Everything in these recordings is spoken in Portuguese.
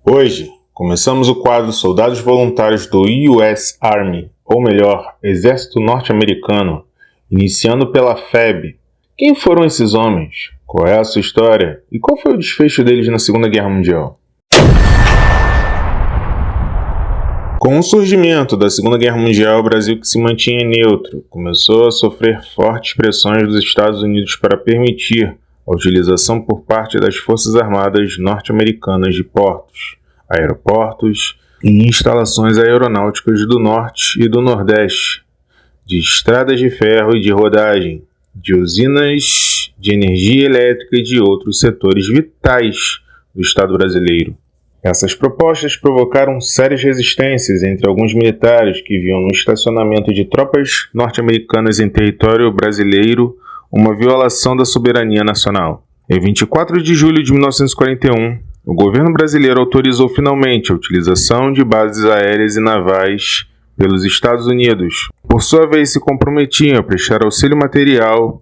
Hoje, começamos o quadro Soldados Voluntários do US Army, ou melhor, Exército Norte-Americano, iniciando pela FEB. Quem foram esses homens? Qual é a sua história? E qual foi o desfecho deles na Segunda Guerra Mundial? Com o surgimento da Segunda Guerra Mundial, o Brasil, que se mantinha neutro, começou a sofrer fortes pressões dos Estados Unidos para permitir a utilização por parte das Forças Armadas norte-americanas de portos, aeroportos e instalações aeronáuticas do Norte e do Nordeste, de estradas de ferro e de rodagem, de usinas de energia elétrica e de outros setores vitais do Estado brasileiro. Essas propostas provocaram sérias resistências entre alguns militares que viam no estacionamento de tropas norte-americanas em território brasileiro uma violação da soberania nacional. Em 24 de julho de 1941, o governo brasileiro autorizou finalmente a utilização de bases aéreas e navais pelos Estados Unidos. Por sua vez, se comprometiam a prestar auxílio material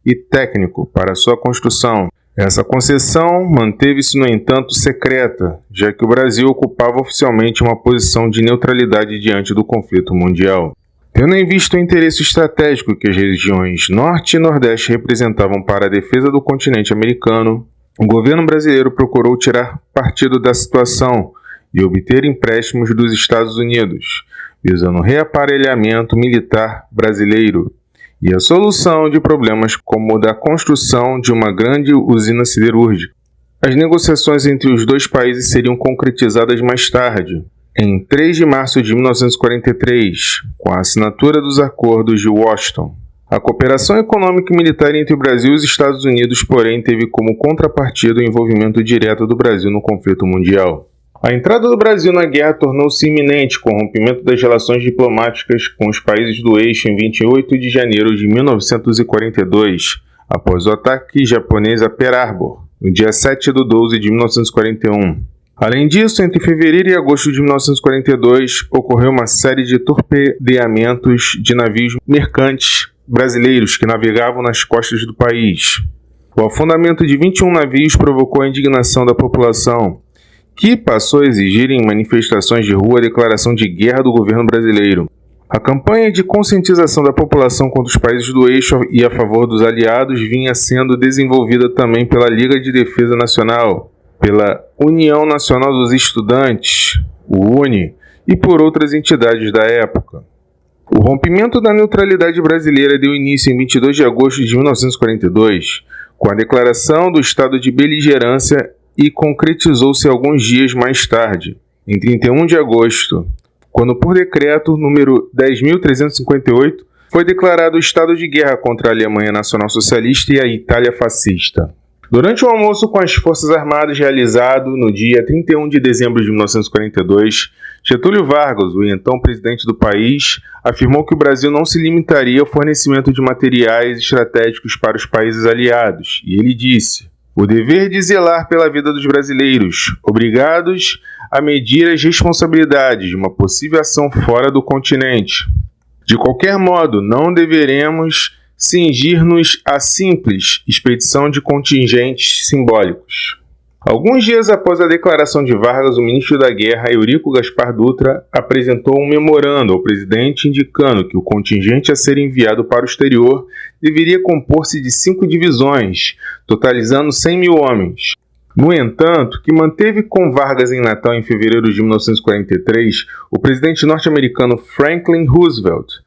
e técnico para sua construção. Essa concessão manteve-se, no entanto, secreta, já que o Brasil ocupava oficialmente uma posição de neutralidade diante do conflito mundial. Tendo em vista o interesse estratégico que as regiões Norte e Nordeste representavam para a defesa do continente americano, o governo brasileiro procurou tirar partido da situação e obter empréstimos dos Estados Unidos, visando o reaparelhamento militar brasileiro e a solução de problemas como o da construção de uma grande usina siderúrgica. As negociações entre os dois países seriam concretizadas mais tarde, em 3 de março de 1943, com a assinatura dos Acordos de Washington. A cooperação econômica e militar entre o Brasil e os Estados Unidos, porém, teve como contrapartida o envolvimento direto do Brasil no conflito mundial. A entrada do Brasil na guerra tornou-se iminente com o rompimento das relações diplomáticas com os países do eixo em 28 de janeiro de 1942, após o ataque japonês a Pearl Harbor, no dia 7/12 de 1941. Além disso, entre fevereiro e agosto de 1942, ocorreu uma série de torpedeamentos de navios mercantes brasileiros que navegavam nas costas do país. O afundamento de 21 navios provocou a indignação da população, que passou a exigir em manifestações de rua a declaração de guerra do governo brasileiro. A campanha de conscientização da população contra os países do eixo e a favor dos aliados vinha sendo desenvolvida também pela Liga de Defesa Nacional, pela União Nacional dos Estudantes, o UNE, e por outras entidades da época. O rompimento da neutralidade brasileira deu início em 22 de agosto de 1942, com a declaração do estado de beligerância, e concretizou-se alguns dias mais tarde, em 31 de agosto, quando por decreto número 10.358 foi declarado o estado de guerra contra a Alemanha Nacional-Socialista e a Itália fascista. Durante o almoço com as Forças Armadas realizado no dia 31 de dezembro de 1942, Getúlio Vargas, o então presidente do país, afirmou que o Brasil não se limitaria ao fornecimento de materiais estratégicos para os países aliados, e ele disse: "O dever de zelar pela vida dos brasileiros, obrigados a medir as responsabilidades de uma possível ação fora do continente. De qualquer modo, não deveremos cingir-nos à simples expedição de contingentes simbólicos." Alguns dias após a declaração de Vargas, o ministro da Guerra, Eurico Gaspar Dutra, apresentou um memorando ao presidente indicando que o contingente a ser enviado para o exterior deveria compor-se de 5 divisões, totalizando 100 mil homens. No entanto, que manteve com Vargas em Natal em fevereiro de 1943, o presidente norte-americano Franklin Roosevelt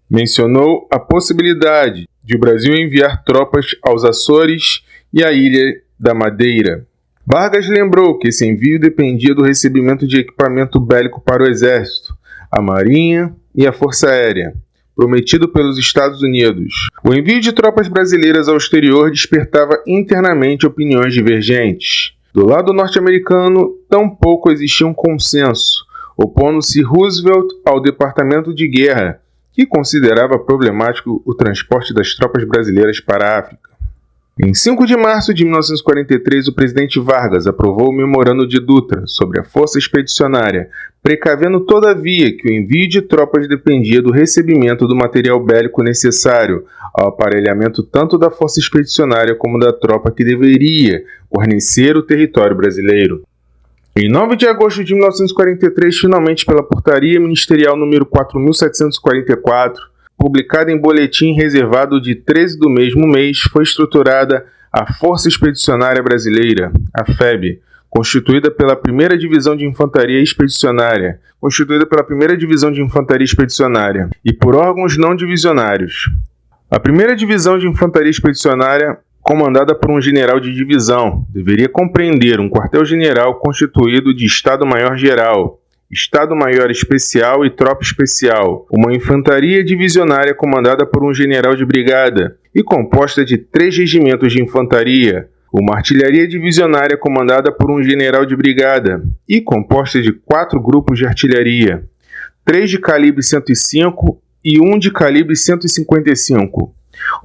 mencionou a possibilidade de o Brasil enviar tropas aos Açores e à Ilha da Madeira. Vargas lembrou que esse envio dependia do recebimento de equipamento bélico para o Exército, a Marinha e a Força Aérea, prometido pelos Estados Unidos. O envio de tropas brasileiras ao exterior despertava internamente opiniões divergentes. Do lado norte-americano, tampouco existia um consenso, opondo-se Roosevelt ao Departamento de Guerra, que considerava problemático o transporte das tropas brasileiras para a África. Em 5 de março de 1943, o presidente Vargas aprovou o memorando de Dutra sobre a força expedicionária, precavendo todavia que o envio de tropas dependia do recebimento do material bélico necessário ao aparelhamento tanto da força expedicionária como da tropa que deveria guarnecer o território brasileiro. Em 9 de agosto de 1943, finalmente pela Portaria Ministerial número 4.744, publicada em boletim reservado de 13 do mesmo mês, foi estruturada a Força Expedicionária Brasileira, a FEB, constituída pela 1ª Divisão de Infantaria Expedicionária, e por órgãos não divisionários. A 1ª Divisão de Infantaria Expedicionária, comandada por um general de divisão, deveria compreender um quartel-general constituído de Estado-Maior-Geral, Estado-Maior Especial e Tropa Especial, uma infantaria divisionária comandada por um general de brigada e composta de 3 regimentos de infantaria, uma artilharia divisionária comandada por um general de brigada e composta de 4 grupos de artilharia, 3 de calibre 105 e 1 de calibre 155.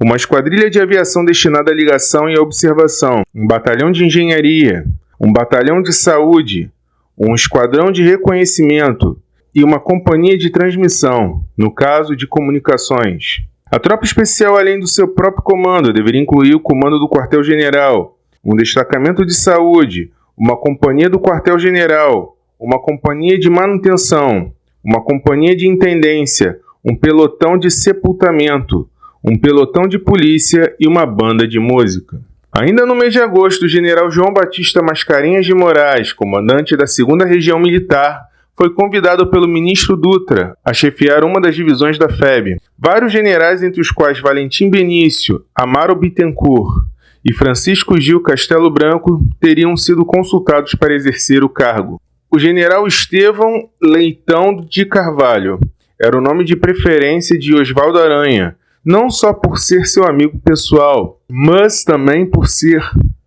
Uma esquadrilha de aviação destinada à ligação e à observação, um batalhão de engenharia, um batalhão de saúde, um esquadrão de reconhecimento e uma companhia de transmissão, no caso de comunicações. A tropa especial, além do seu próprio comando, deveria incluir o comando do quartel-general, um destacamento de saúde, uma companhia do quartel-general, uma companhia de manutenção, uma companhia de intendência, um pelotão de sepultamento, um pelotão de polícia e uma banda de música. Ainda no mês de agosto, o general João Batista Mascarenhas de Moraes, comandante da 2ª Região Militar, foi convidado pelo ministro Dutra a chefiar uma das divisões da FEB. Vários generais, entre os quais Valentim Benício, Amaro Bittencourt e Francisco Gil Castelo Branco, teriam sido consultados para exercer o cargo. O general Estevão Leitão de Carvalho era o nome de preferência de Oswaldo Aranha, não só por ser seu amigo pessoal, mas também por ser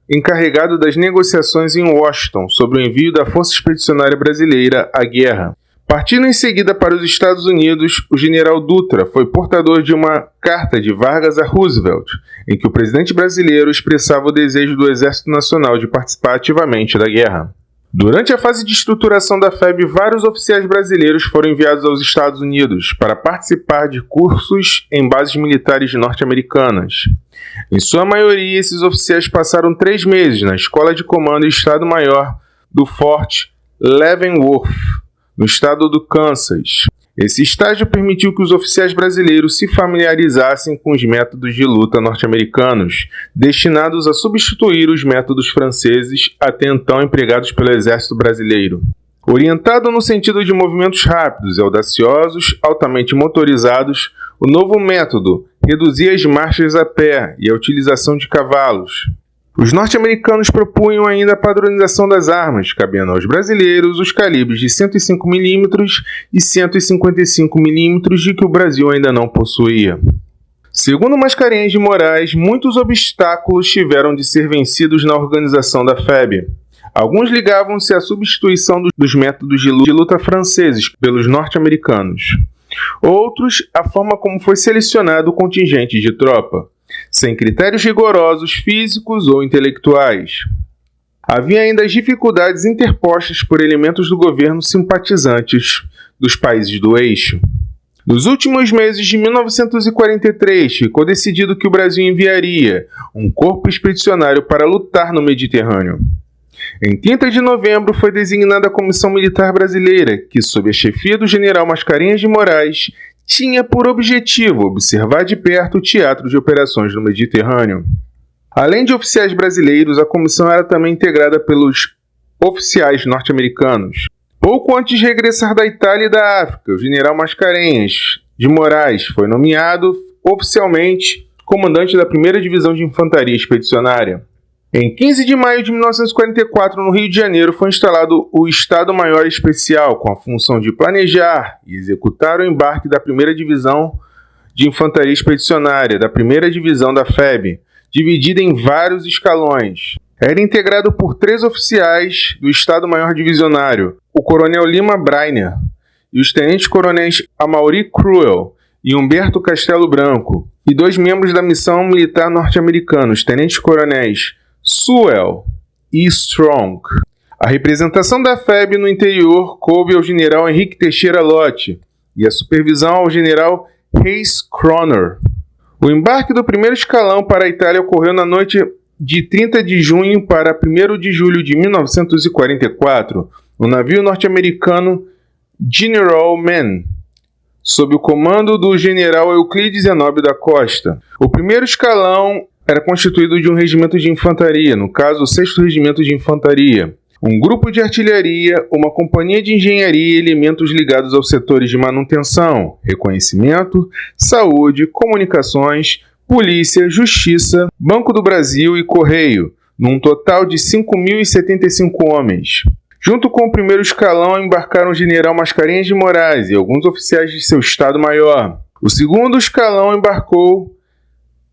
encarregado das negociações em Washington sobre o envio da Força Expedicionária Brasileira à guerra. Partindo em seguida para os Estados Unidos, o general Dutra foi portador de uma carta de Vargas a Roosevelt, em que o presidente brasileiro expressava o desejo do Exército Nacional de participar ativamente da guerra. Durante a fase de estruturação da FEB, vários oficiais brasileiros foram enviados aos Estados Unidos para participar de cursos em bases militares norte-americanas. Em sua maioria, esses oficiais passaram 3 meses na Escola de Comando e Estado-Maior do Fort Leavenworth, no estado do Kansas. Esse estágio permitiu que os oficiais brasileiros se familiarizassem com os métodos de luta norte-americanos, destinados a substituir os métodos franceses até então empregados pelo Exército Brasileiro. Orientado no sentido de movimentos rápidos e audaciosos, altamente motorizados, o novo método reduzia as marchas a pé e a utilização de cavalos. Os norte-americanos propunham ainda a padronização das armas, cabendo aos brasileiros os calibres de 105 mm e 155 mm de que o Brasil ainda não possuía. Segundo Mascarenhas de Moraes, muitos obstáculos tiveram de ser vencidos na organização da FEB. Alguns ligavam-se à substituição dos métodos de luta franceses pelos norte-americanos. Outros, a forma como foi selecionado o contingente de tropa, sem critérios rigorosos físicos ou intelectuais. Havia ainda as dificuldades interpostas por elementos do governo simpatizantes dos países do eixo. Nos últimos meses de 1943, ficou decidido que o Brasil enviaria um corpo expedicionário para lutar no Mediterrâneo. Em 30 de novembro foi designada a Comissão Militar Brasileira, que, sob a chefia do general Mascarenhas de Moraes, tinha por objetivo observar de perto o teatro de operações no Mediterrâneo. Além de oficiais brasileiros, a comissão era também integrada pelos oficiais norte-americanos. Pouco antes de regressar da Itália e da África, o general Mascarenhas de Moraes foi nomeado oficialmente comandante da 1ª Divisão de Infantaria Expedicionária. Em 15 de maio de 1944, no Rio de Janeiro, foi instalado o Estado-Maior Especial, com a função de planejar e executar o embarque da 1ª Divisão de Infantaria Expedicionária, da 1ª Divisão da FEB, dividida em vários escalões. Era integrado por 3 oficiais do Estado-Maior Divisionário, o Coronel Lima Breiner e os tenentes-coronéis Amaury Cruel e Humberto Castelo Branco, e 2 membros da missão militar norte-americana, os tenentes-coronéis Sewell e Strong. A representação da FEB no interior coube ao general Henrique Teixeira Lott e a supervisão ao general Hayes Croner. O embarque do 1º escalão para a Itália ocorreu na noite de 30 de junho para 1º de julho de 1944, o navio norte-americano General Mann, sob o comando do general Euclides Zenóbio da Costa. O primeiro escalão era constituído de um regimento de infantaria, no caso o 6º Regimento de Infantaria, um grupo de artilharia, uma companhia de engenharia e elementos ligados aos setores de manutenção, reconhecimento, saúde, comunicações, polícia, justiça, Banco do Brasil e Correio, num total de 5.075 homens. Junto com o primeiro escalão embarcaram o general Mascarenhas de Moraes e alguns oficiais de seu Estado-Maior. O segundo escalão embarcou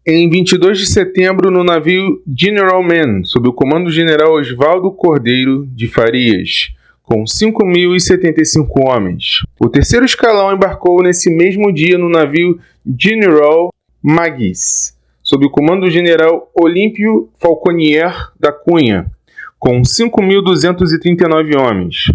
em 22 de setembro no navio General Mann, sob o comando do general Oswaldo Cordeiro de Farias, com 5.075 homens. O terceiro escalão embarcou nesse mesmo dia no navio General Maguis, sob o comando do general Olímpio Falconier da Cunha, com 5.239 homens.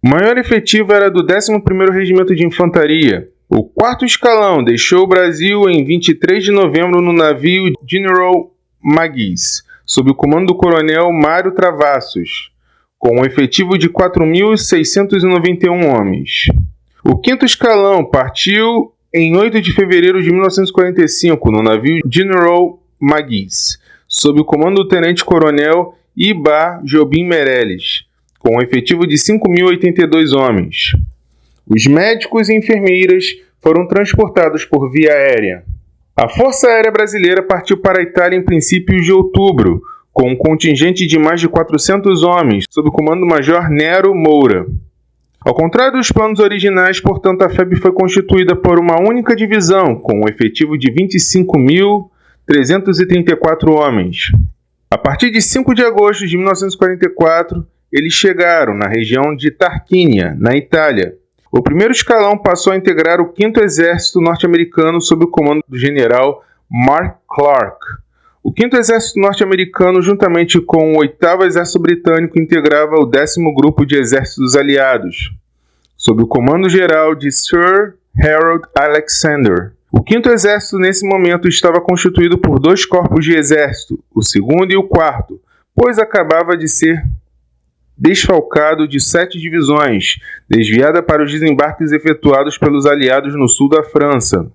O maior efetivo era do 11º Regimento de Infantaria. O quarto escalão deixou o Brasil em 23 de novembro no navio General Maguis, sob o comando do coronel Mário Travassos, com um efetivo de 4.691 homens. O quinto escalão partiu em 8 de fevereiro de 1945 no navio General Maguis, sob o comando do tenente-coronel Ibá Jobim Meirelles, com um efetivo de 5.082 homens. Os médicos e enfermeiras foram transportados por via aérea. A Força Aérea Brasileira partiu para a Itália em princípios de outubro, com um contingente de mais de 400 homens, sob o comando do Major Nero Moura. Ao contrário dos planos originais, portanto, a FEB foi constituída por uma única divisão, com um efetivo de 25.334 homens. A partir de 5 de agosto de 1944, eles chegaram na região de Tarquínia, na Itália. O primeiro escalão passou a integrar o 5º Exército norte-americano sob o comando do general Mark Clark. O 5º Exército norte-americano, juntamente com o 8º Exército britânico, integrava o 10º Grupo de Exércitos Aliados, sob o comando geral de Sir Harold Alexander. O 5º Exército, nesse momento, estava constituído por 2 corpos de exército, o 2º e o 4º, pois acabava de ser desfalcado de 7 divisões, desviada para os desembarques efetuados pelos aliados no sul da França.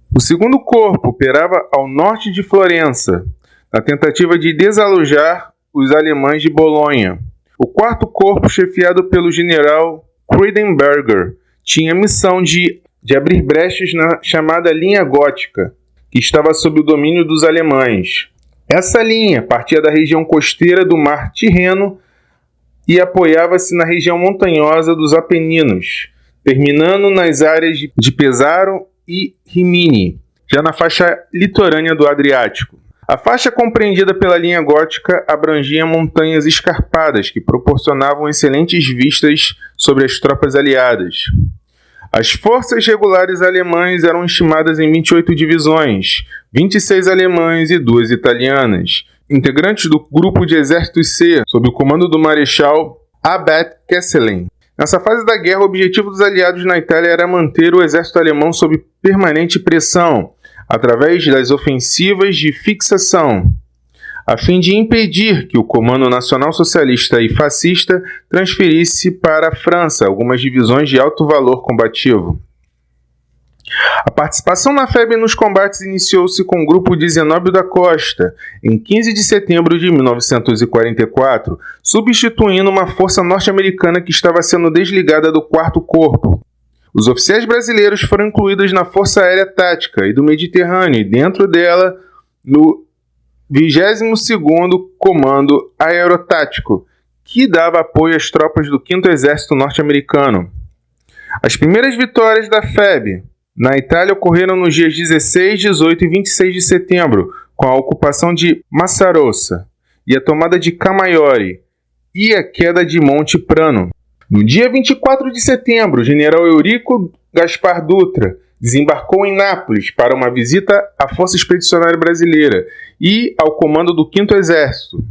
O 2º Corpo operava ao norte de Florença, na tentativa de desalojar os alemães de Bolonha. O 4º Corpo, chefiado pelo general Kreidenberger, tinha a missão de abrir brechas na chamada linha gótica, que estava sob o domínio dos alemães. Essa linha partia da região costeira do Mar Tirreno e apoiava-se na região montanhosa dos Apeninos, terminando nas áreas de Pesaro e Rimini, já na faixa litorânea do Adriático. A faixa compreendida pela linha gótica abrangia montanhas escarpadas que proporcionavam excelentes vistas sobre as tropas aliadas. As forças regulares alemãs eram estimadas em 28 divisões, 26 alemães e 2 italianas, integrantes do Grupo de Exércitos C, sob o comando do Marechal Abet Kesselring. Nessa fase da guerra, o objetivo dos aliados na Itália era manter o exército alemão sob permanente pressão, através das ofensivas de fixação, a fim de impedir que o comando nacional-socialista e fascista transferisse para a França algumas divisões de alto valor combativo. A participação na FEB nos combates iniciou-se com o grupo de Zenóbio da Costa, em 15 de setembro de 1944, substituindo uma força norte-americana que estava sendo desligada do 4º Corpo. Os oficiais brasileiros foram incluídos na Força Aérea Tática e do Mediterrâneo e, dentro dela, no 22º Comando Aerotático, que dava apoio às tropas do 5º Exército norte-americano. As primeiras vitórias da FEB na Itália ocorreram nos dias 16, 18 e 26 de setembro, com a ocupação de Massarossa e a tomada de Camaiore e a queda de Monte Prano. No dia 24 de setembro, o general Eurico Gaspar Dutra desembarcou em Nápoles para uma visita à Força Expedicionária Brasileira e ao comando do 5º Exército.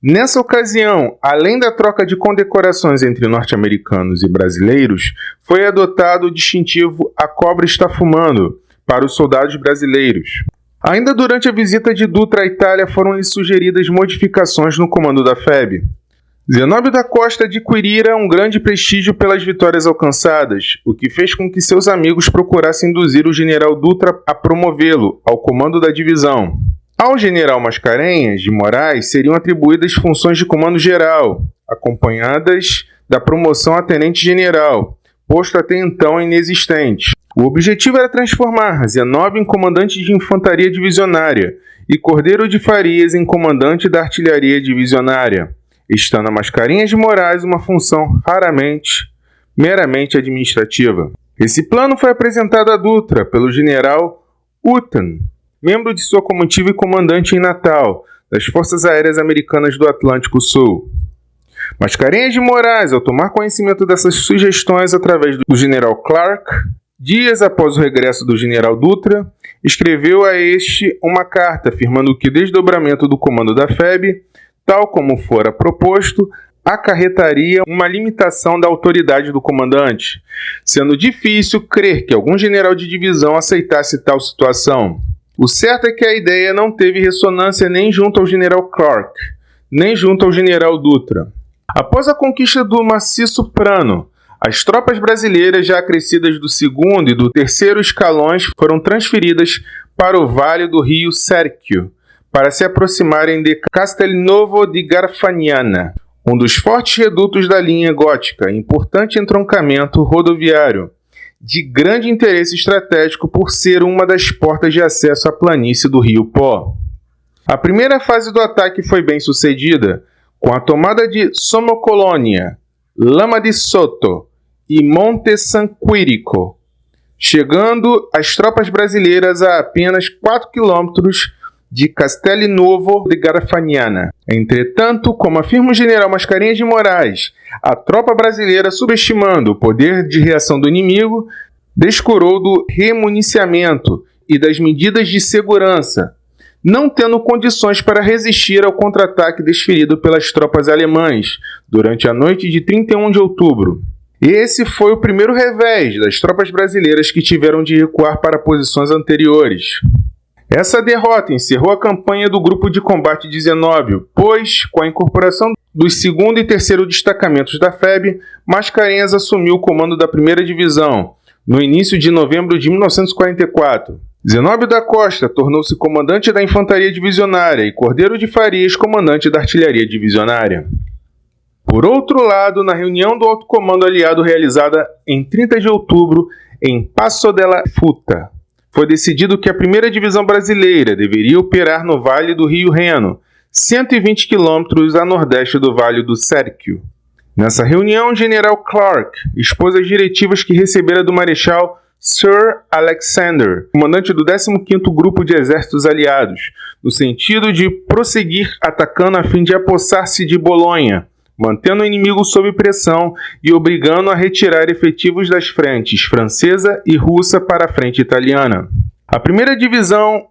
Nessa ocasião, além da troca de condecorações entre norte-americanos e brasileiros, foi adotado o distintivo A Cobra Está Fumando para os soldados brasileiros. Ainda durante a visita de Dutra à Itália, foram-lhe sugeridas modificações no comando da FEB. Zenóbio da Costa adquirira um grande prestígio pelas vitórias alcançadas, o que fez com que seus amigos procurassem induzir o general Dutra a promovê-lo ao comando da divisão. Ao general Mascarenhas de Moraes seriam atribuídas funções de comando geral, acompanhadas da promoção a tenente-general, posto até então inexistente. O objetivo era transformar Zenóbio em comandante de infantaria divisionária e Cordeiro de Farias em comandante da artilharia divisionária, estando a Mascarenhas de Moraes uma função meramente administrativa. Esse plano foi apresentado a Dutra pelo general Houghton, membro de sua comitiva e comandante em Natal, das Forças Aéreas Americanas do Atlântico Sul. Mascarenhas de Moraes, ao tomar conhecimento dessas sugestões através do general Clark, dias após o regresso do general Dutra, escreveu a este uma carta afirmando que o desdobramento do comando da FEB, tal como fora proposto, acarretaria uma limitação da autoridade do comandante, sendo difícil crer que algum general de divisão aceitasse tal situação. O certo é que a ideia não teve ressonância nem junto ao general Clark, nem junto ao general Dutra. Após a conquista do maciço Prano, as tropas brasileiras já acrescidas do segundo e do terceiro escalões foram transferidas para o vale do rio Serchio, para se aproximarem de Castelnuovo di Garfagnana, um dos fortes redutos da linha gótica, importante entroncamento rodoviário, de grande interesse estratégico por ser uma das portas de acesso à planície do rio Po. A primeira fase do ataque foi bem sucedida, com a tomada de Somocolonia, Lama di Soto e Monte San Quirico, chegando as tropas brasileiras a apenas 4 quilômetros de Castelnuovo di Garfagnana. Entretanto, como afirma o general Mascarenhas de Moraes, a tropa brasileira, subestimando o poder de reação do inimigo, descurou do remuniciamento e das medidas de segurança, não tendo condições para resistir ao contra-ataque desferido pelas tropas alemãs durante a noite de 31 de outubro. Esse foi o primeiro revés das tropas brasileiras que tiveram de recuar para posições anteriores. Essa derrota encerrou a campanha do grupo de combate de Zenóbio, pois, com a incorporação dos 2º e 3º destacamentos da FEB, Mascarenhas assumiu o comando da 1ª Divisão, no início de novembro de 1944. Zenóbio da Costa tornou-se comandante da Infantaria Divisionária e Cordeiro de Farias comandante da Artilharia Divisionária. Por outro lado, na reunião do alto comando aliado realizada em 30 de outubro em Passo della Futa, foi decidido que a 1ª Divisão Brasileira deveria operar no Vale do Rio Reno, 120 quilômetros a nordeste do Vale do Serchio. Nessa reunião, o general Clark expôs as diretivas que recebera do Marechal Sir Alexander, comandante do 15º Grupo de Exércitos Aliados, no sentido de prosseguir atacando a fim de apossar-se de Bolonha, mantendo o inimigo sob pressão e obrigando a retirar efetivos das frentes francesa e russa para a frente italiana. A 1ª Divisão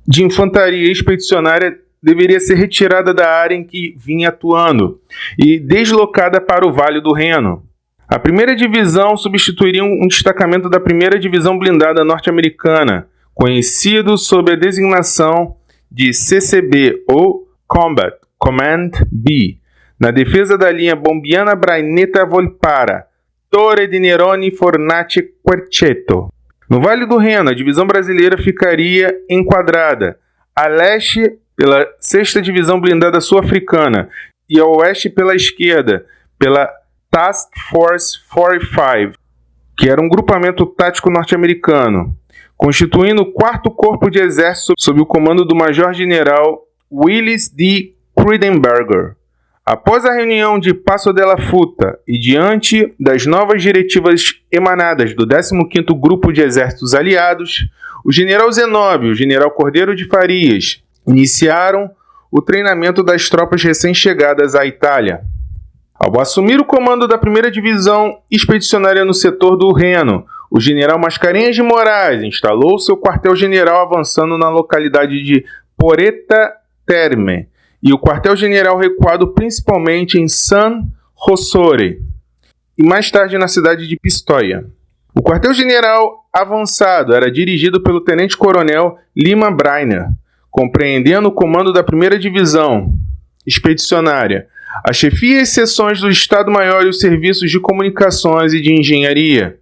de Infantaria Expedicionária deveria ser retirada da área em que vinha atuando e deslocada para o Vale do Reno. A 1ª Divisão substituiria um destacamento da 1ª Divisão Blindada Norte-Americana, conhecido sob a designação de CCB ou Combat Command B, na defesa da linha Bombiana Brainetta Volpara, Torre di Nerone Fornace Querceto. No Vale do Reno, a divisão brasileira ficaria enquadrada a leste pela 6ª Divisão Blindada Sul-Africana e a oeste pela esquerda pela Task Force 45, que era um grupamento tático norte-americano, constituindo o 4º Corpo de Exército sob o comando do Major-General Willis D. Krudenberger. Após a reunião de Passo della Futa e diante das novas diretivas emanadas do 15º Grupo de Exércitos Aliados, o general Zenóbio e o general Cordeiro de Farias iniciaram o treinamento das tropas recém-chegadas à Itália. Ao assumir o comando da 1ª Divisão Expedicionária no setor do Reno, o general Mascarenhas de Moraes instalou seu quartel-general avançando na localidade de Poretta Terme e o quartel-general recuado principalmente em San Rossore e mais tarde na cidade de Pistoia. O quartel-general avançado era dirigido pelo tenente-coronel Lima Bryner, compreendendo o comando da 1ª Divisão Expedicionária, a chefia e seções do Estado-Maior e os serviços de comunicações e de engenharia.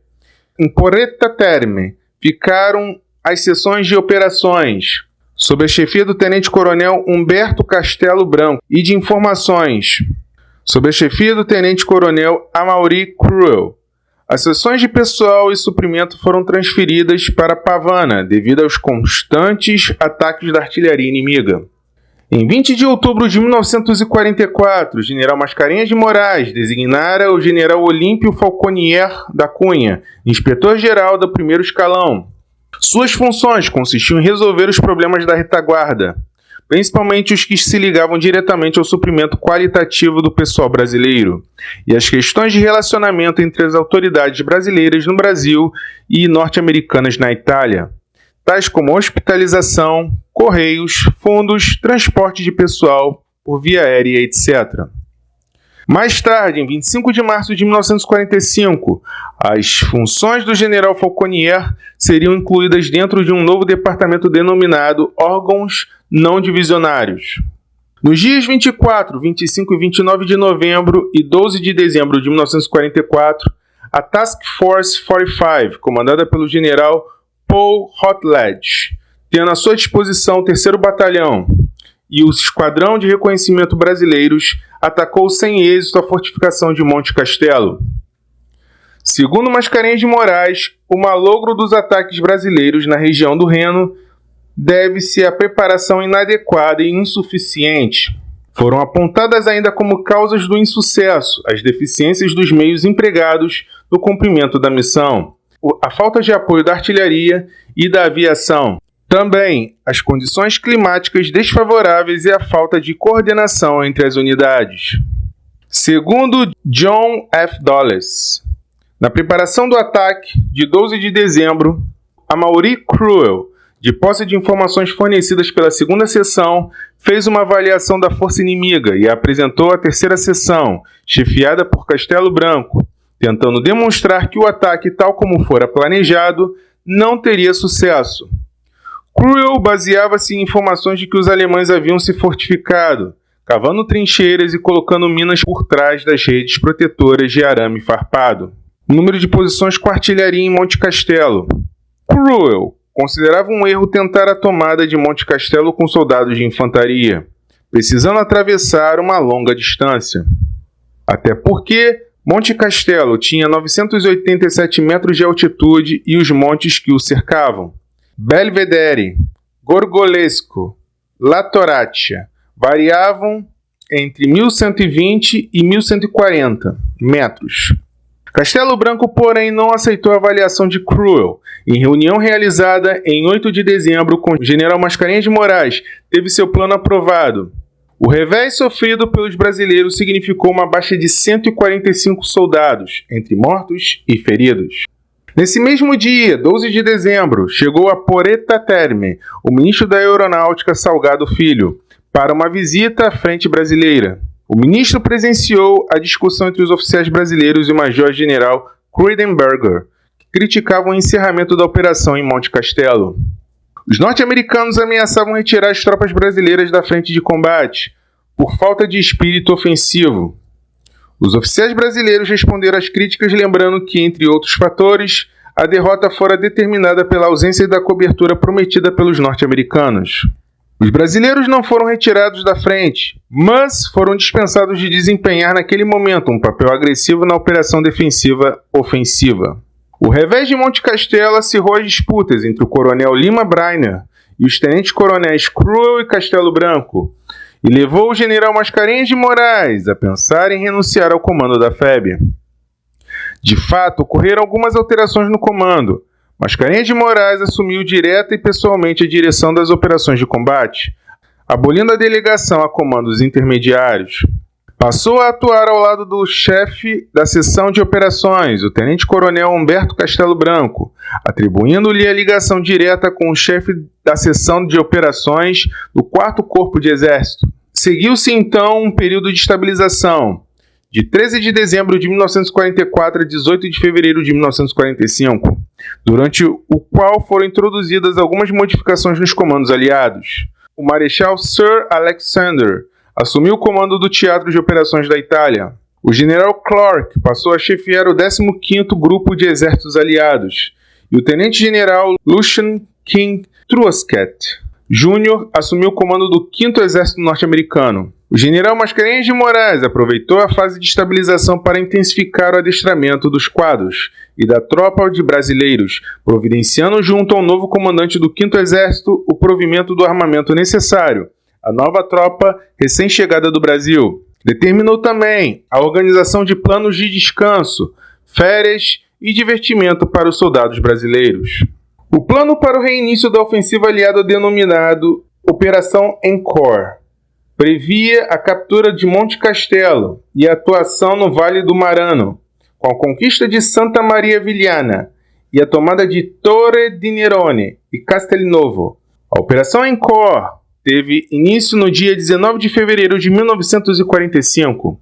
Em Porretta Terme ficaram as seções de operações, sob a chefia do tenente-coronel Humberto Castelo Branco, e de informações, sob a chefia do tenente-coronel Amaury Cruel. As seções de pessoal e suprimento foram transferidas para Pavana devido aos constantes ataques da artilharia inimiga. Em 20 de outubro de 1944, o general Mascarenhas de Moraes designara o general Olímpio Falconier da Cunha, inspetor-geral do 1º escalão. Suas funções consistiam em resolver os problemas da retaguarda, principalmente os que se ligavam diretamente ao suprimento qualitativo do pessoal brasileiro, e as questões de relacionamento entre as autoridades brasileiras no Brasil e norte-americanas na Itália, tais como hospitalização, correios, fundos, transporte de pessoal por via aérea, etc. Mais tarde, em 25 de março de 1945, as funções do general Falconier seriam incluídas dentro de um novo departamento denominado Órgãos Não Divisionários. Nos dias 24, 25 e 29 de novembro e 12 de dezembro de 1944, a Task Force 45, comandada pelo general Paul Rutledge, tendo à sua disposição o 3º Batalhão e o Esquadrão de Reconhecimento Brasileiros, atacou sem êxito a fortificação de Monte Castelo. Segundo Mascarenhas de Moraes, o malogro dos ataques brasileiros na região do Reno deve-se à preparação inadequada e insuficiente. Foram apontadas ainda como causas do insucesso as deficiências dos meios empregados no cumprimento da missão, a falta de apoio da artilharia e da aviação. Também as condições climáticas desfavoráveis e a falta de coordenação entre as unidades. Segundo John F. Dulles, na preparação do ataque de 12 de dezembro, Amaury Cruel, de posse de informações fornecidas pela 2ª seção, fez uma avaliação da força inimiga e apresentou a 3ª seção, chefiada por Castelo Branco, tentando demonstrar que o ataque, tal como fora planejado, não teria sucesso. Cruel baseava-se em informações de que os alemães haviam se fortificado, cavando trincheiras e colocando minas por trás das redes protetoras de arame farpado. Número de posições com artilharia em Monte Castelo. Cruel considerava um erro tentar a tomada de Monte Castelo com soldados de infantaria, precisando atravessar uma longa distância. Até porque Monte Castelo tinha 987 metros de altitude e os montes que o cercavam, Belvedere, Gorgolesco, Latoratia, variavam entre 1120 e 1140 metros. Castelo Branco, porém, não aceitou a avaliação de Cruel. Em reunião realizada em 8 de dezembro com o general Mascarenhas de Moraes, teve seu plano aprovado. O revés sofrido pelos brasileiros significou uma baixa de 145 soldados, entre mortos e feridos. Nesse mesmo dia, 12 de dezembro, chegou a Porretta Terme o ministro da Aeronáutica Salgado Filho, para uma visita à frente brasileira. O ministro presenciou a discussão entre os oficiais brasileiros e o major-general Credenberger, que criticavam o encerramento da operação em Monte Castelo. Os norte-americanos ameaçavam retirar as tropas brasileiras da frente de combate, por falta de espírito ofensivo. Os oficiais brasileiros responderam às críticas lembrando que, entre outros fatores, a derrota fora determinada pela ausência da cobertura prometida pelos norte-americanos. Os brasileiros não foram retirados da frente, mas foram dispensados de desempenhar naquele momento um papel agressivo na operação defensiva ofensiva. O revés de Monte Castelo acirrou as disputas entre o coronel Lima Bryner e os tenentes-coronéis Cruel e Castelo Branco, e levou o general Mascarenhas de Moraes a pensar em renunciar ao comando da FEB. De fato, ocorreram algumas alterações no comando. Mascarenhas de Moraes assumiu direta e pessoalmente a direção das operações de combate, abolindo a delegação a comandos intermediários. Passou a atuar ao lado do chefe da seção de operações, o tenente-coronel Humberto Castelo Branco, atribuindo-lhe a ligação direta com o chefe da seção de operações do 4º Corpo de Exército. Seguiu-se então um período de estabilização. de 13 de dezembro de 1944 a 18 de fevereiro de 1945, durante o qual foram introduzidas algumas modificações nos comandos aliados. O Marechal Sir Alexander assumiu o comando do Teatro de Operações da Itália. O General Clark passou a chefiar o 15º Grupo de Exércitos Aliados, e o Tenente-General Lucian King Truscott Jr. assumiu o comando do 5º Exército Norte-Americano. O general Mascarenhas de Moraes aproveitou a fase de estabilização para intensificar o adestramento dos quadros e da tropa de brasileiros, providenciando junto ao novo comandante do 5º Exército o provimento do armamento necessário à nova tropa recém-chegada do Brasil. Determinou também a organização de planos de descanso, férias e divertimento para os soldados brasileiros. O plano para o reinício da ofensiva aliada, denominado Operação Encore, previa a captura de Monte Castelo e a atuação no Vale do Marano, com a conquista de Santa Maria Vigliana e a tomada de Torre di Nerone e Castelnuovo. A Operação Encore teve início no dia 19 de fevereiro de 1945.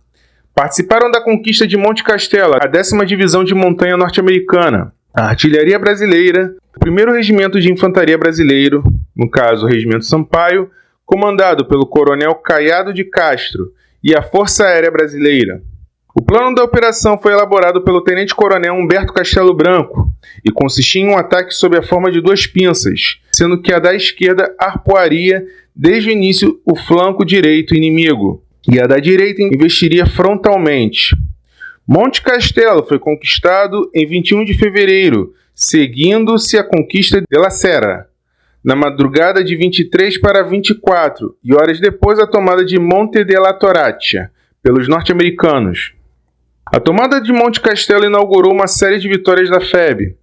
Participaram da conquista de Monte Castelo a 10ª Divisão de Montanha Norte-Americana, a Artilharia Brasileira, o 1º Regimento de Infantaria Brasileiro, no caso o Regimento Sampaio, comandado pelo Coronel Caiado de Castro, e a Força Aérea Brasileira. O plano da operação foi elaborado pelo Tenente-Coronel Humberto Castelo Branco e consistia em um ataque sob a forma de 2 pinças, sendo que a da esquerda arpoaria desde o início o flanco direito inimigo e a da direita investiria frontalmente. Monte Castelo foi conquistado em 21 de fevereiro, seguindo-se a conquista de La Serra, na madrugada de 23 para 24, e horas depois a tomada de Monte della Toraccia, pelos norte-americanos. A tomada de Monte Castelo inaugurou uma série de vitórias da FEB.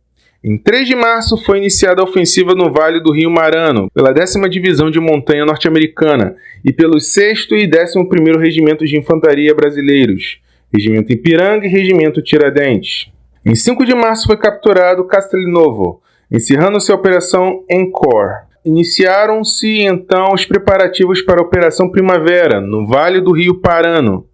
Em 3 de março foi iniciada a ofensiva no Vale do Rio Marano, pela 10ª Divisão de Montanha Norte-Americana e pelos 6º e 11º Regimentos de Infantaria Brasileiros, Regimento Ipiranga e Regimento Tiradentes. Em 5 de março foi capturado Castelnuovo, encerrando-se a Operação Encore. Iniciaram-se então os preparativos para a Operação Primavera, no Vale do Rio Parano,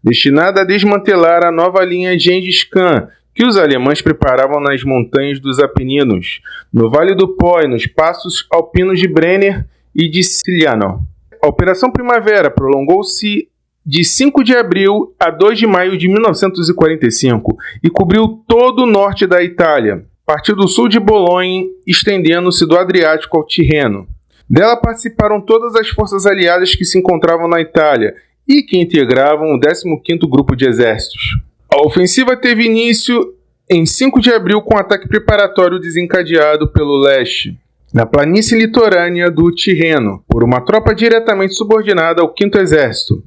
destinada a desmantelar a nova linha Gengis Khan, que os alemães preparavam nas montanhas dos Apeninos, no Vale do Pó e nos passos alpinos de Brenner e de Cigliano. A Operação Primavera prolongou-se de 5 de abril a 2 de maio de 1945 e cobriu todo o norte da Itália, partiu do sul de Bolonha, estendendo-se do Adriático ao Tirreno. Dela participaram todas as forças aliadas que se encontravam na Itália e que integravam o 15º Grupo de Exércitos. A ofensiva teve início em 5 de abril com um ataque preparatório desencadeado pelo leste, na planície litorânea do Tirreno, por uma tropa diretamente subordinada ao 5º Exército.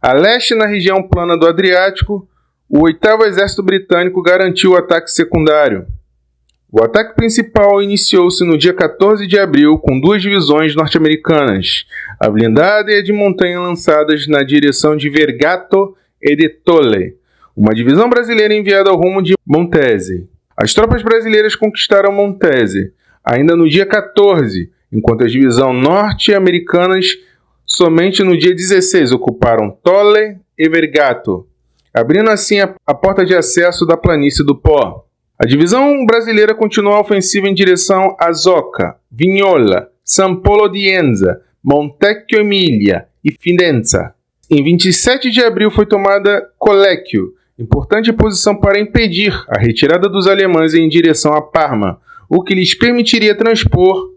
A leste, na região plana do Adriático, o 8º Exército Britânico garantiu o ataque secundário. O ataque principal iniciou-se no dia 14 de abril com 2 divisões norte-americanas, a blindada e a de montanha, lançadas na direção de Vergato e de Tolle, uma divisão brasileira enviada ao rumo de Montese. As tropas brasileiras conquistaram Montese ainda no dia 14, enquanto as divisões norte-americanas somente no dia 16 ocuparam Tolle e Vergato, abrindo assim a porta de acesso da planície do Pó. A divisão brasileira continuou a ofensiva em direção a Zocca, Vignola, San Polo di Enza, Montecchio Emilia e Fidenza. Em 27 de abril foi tomada Collecchio, importante posição para impedir a retirada dos alemães em direção a Parma, o que lhes permitiria transpor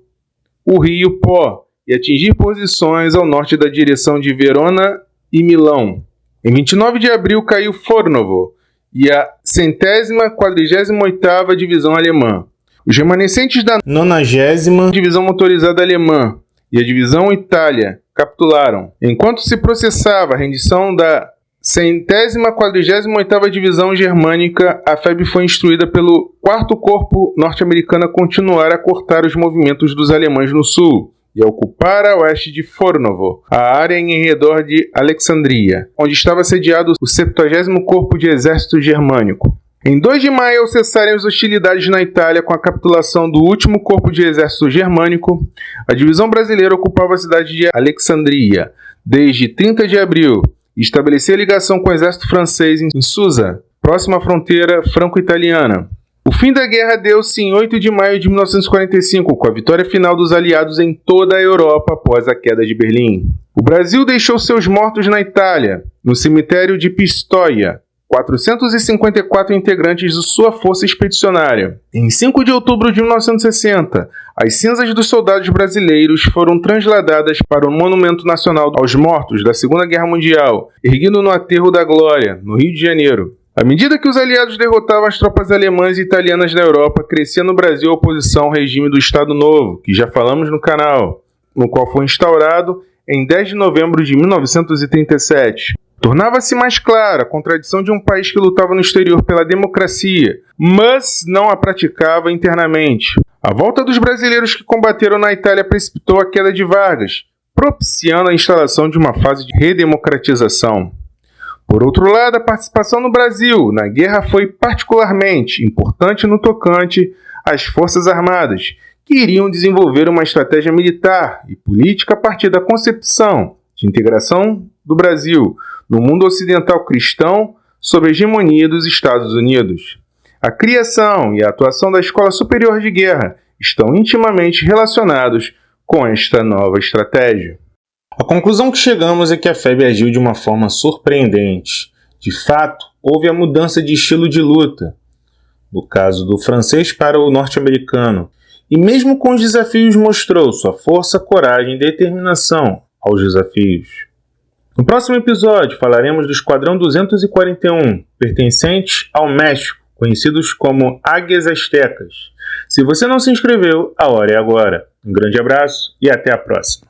o rio Pó e atingir posições ao norte da direção de Verona e Milão. Em 29 de abril caiu Fornovo e a 148ª Divisão Alemã. Os remanescentes da 90ª Divisão Motorizada Alemã e a Divisão Itália capitularam. Enquanto se processava a rendição da 148ª Divisão Germânica, a FEB foi instruída pelo 4º Corpo Norte-Americano a continuar a cortar os movimentos dos alemães no sul e a ocupar a oeste de Fornovo, a área em redor de Alexandria, onde estava sediado o 70º Corpo de Exército Germânico. Em 2 de maio, ao cessarem as hostilidades na Itália com a capitulação do último Corpo de Exército Germânico, a divisão brasileira ocupava a cidade de Alexandria desde 30 de abril e estabelecer ligação com o exército francês em Susa, próxima à fronteira franco-italiana. O fim da guerra deu-se em 8 de maio de 1945, com a vitória final dos aliados em toda a Europa após a queda de Berlim. O Brasil deixou seus mortos na Itália, no cemitério de Pistoia, 454 integrantes de sua força expedicionária. Em 5 de outubro de 1960, as cinzas dos soldados brasileiros foram transladadas para o Monumento Nacional aos Mortos da Segunda Guerra Mundial, erguido no Aterro da Glória, no Rio de Janeiro. À medida que os aliados derrotavam as tropas alemãs e italianas na Europa, crescia no Brasil a oposição ao regime do Estado Novo, que já falamos no canal, no qual foi instaurado em 10 de novembro de 1937. Tornava-se mais clara a contradição de um país que lutava no exterior pela democracia, mas não a praticava internamente. A volta dos brasileiros que combateram na Itália precipitou a queda de Vargas, propiciando a instalação de uma fase de redemocratização. Por outro lado, a participação no Brasil na guerra foi particularmente importante no tocante às Forças Armadas, que iriam desenvolver uma estratégia militar e política a partir da concepção de integração do Brasil no mundo ocidental cristão sob a hegemonia dos Estados Unidos. A criação e a atuação da Escola Superior de Guerra estão intimamente relacionados com esta nova estratégia. A conclusão que chegamos é que a FEB agiu de uma forma surpreendente. De fato, houve a mudança de estilo de luta, do caso do francês para o norte-americano, e mesmo com os desafios mostrou sua força, coragem e determinação aos desafios. No próximo episódio falaremos do Esquadrão 241, pertencente ao México, conhecidos como Águias Aztecas. Se você não se inscreveu, a hora é agora. Um grande abraço e até a próxima.